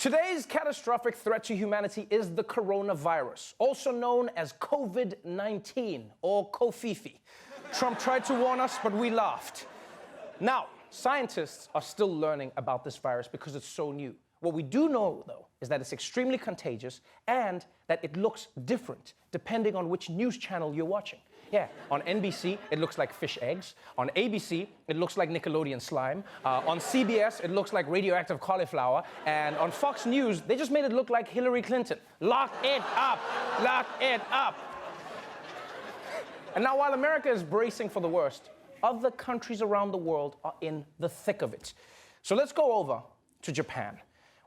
Today's catastrophic threat to humanity is the coronavirus, also known as COVID-19 or Kofifi. Trump tried to warn us, but we laughed. Now, scientists are still learning about this virus because it's so new. What we do know, though, is that it's extremely contagious and that it looks different depending on which news channel you're watching. Yeah, on NBC, it looks like fish eggs. On ABC, it looks like Nickelodeon slime. On CBS, it looks like radioactive cauliflower. And on Fox News, they just made it look like Hillary Clinton. Lock it up! Lock it up! And now, while America is bracing for the worst, other countries around the world are in the thick of it. So let's go over to Japan,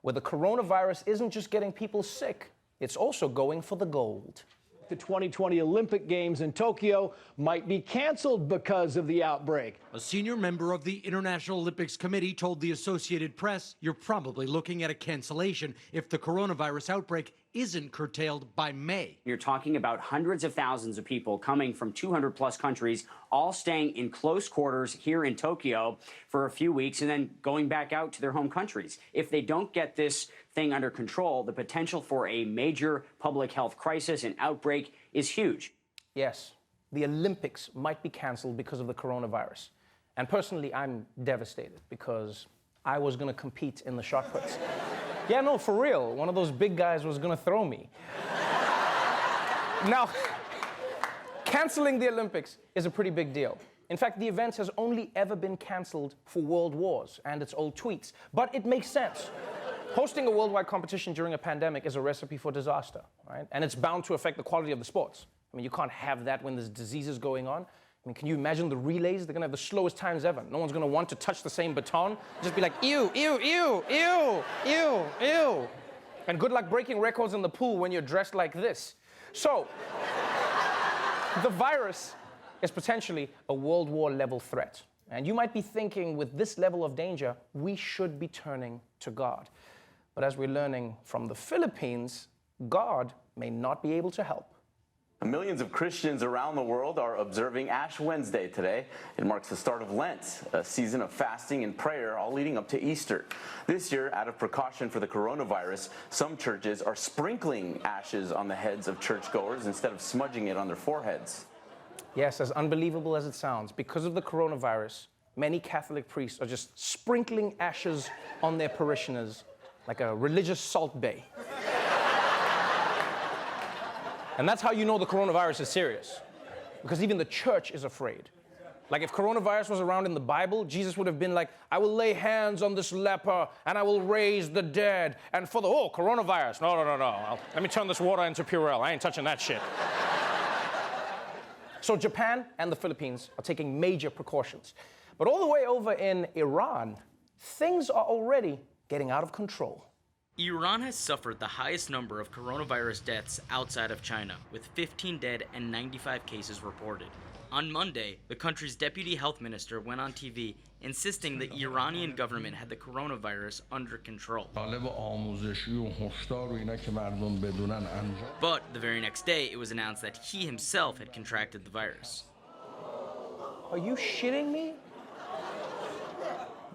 where the coronavirus isn't just getting people sick, it's also going for the gold. The 2020 Olympic Games in Tokyo might be canceled because of the outbreak. A senior member of the International Olympics Committee told the Associated Press, you're probably looking at a cancellation if the coronavirus outbreak isn't curtailed by May. You're talking about hundreds of thousands of people coming from 200 plus countries, all staying in close quarters here in Tokyo for a few weeks and then going back out to their home countries. If they don't get this thing under control, the potential for a major public health crisis and outbreak is huge. Yes, the Olympics might be canceled because of the coronavirus. And personally, I'm devastated because I was going to compete in the shot puts. Yeah, no, for real. One of those big guys was going to throw me. Now, canceling the Olympics is a pretty big deal. In fact, the event has only ever been canceled for world wars and its old tweets. But it makes sense. Hosting a worldwide competition during a pandemic is a recipe for disaster, right? And it's bound to affect the quality of the sports. I mean, you can't have that when there's diseases going on. I mean, can you imagine the relays? They're going to have the slowest times ever. No one's going to want to touch the same baton. Just be like, ew, ew, ew, ew, ew, ew. And good luck breaking records in the pool when you're dressed like this. So, the virus is potentially a World War level threat. And you might be thinking, with this level of danger, we should be turning to God. But as we're learning from the Philippines, God may not be able to help. Millions of Christians around the world are observing Ash Wednesday today. It marks the start of Lent, a season of fasting and prayer, all leading up to Easter. This year, out of precaution for the coronavirus, some churches are sprinkling ashes on the heads of churchgoers instead of smudging it on their foreheads. Yes, as unbelievable as it sounds, because of the coronavirus, many Catholic priests are just sprinkling ashes on their parishioners like a religious salt bay. And that's how you know the coronavirus is serious, because even the church is afraid. Like, if coronavirus was around in the Bible, Jesus would have been like, I will lay hands on this leper and I will raise the dead. And for the, coronavirus, no. Let me turn this water into Purell. I ain't touching that shit. So Japan and the Philippines are taking major precautions. But all the way over in Iran, things are already getting out of control. Iran has suffered the highest number of coronavirus deaths outside of China, with 15 dead and 95 cases reported. On Monday, the country's deputy health minister went on TV insisting the Iranian government had the coronavirus under control. But the very next day, it was announced that he himself had contracted the virus. Are you shitting me?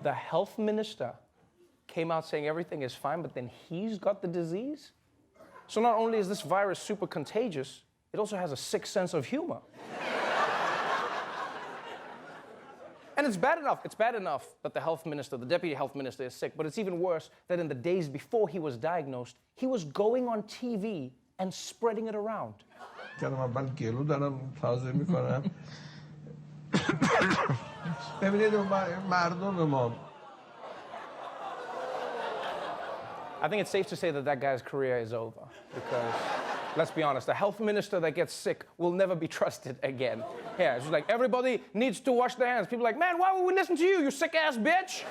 The health minister came out saying everything is fine, but then he's got the disease? So not only is this virus super contagious, it also has a sick sense of humor. And it's bad enough that the health minister, the deputy health minister, is sick, but it's even worse that in the days before he was diagnosed, he was going on TV and spreading it around. I think it's safe to say that that guy's career is over, because, let's be honest, a health minister that gets sick will never be trusted again. Yeah, it's just like, everybody needs to wash their hands. People are like, man, why would we listen to you, you sick-ass bitch?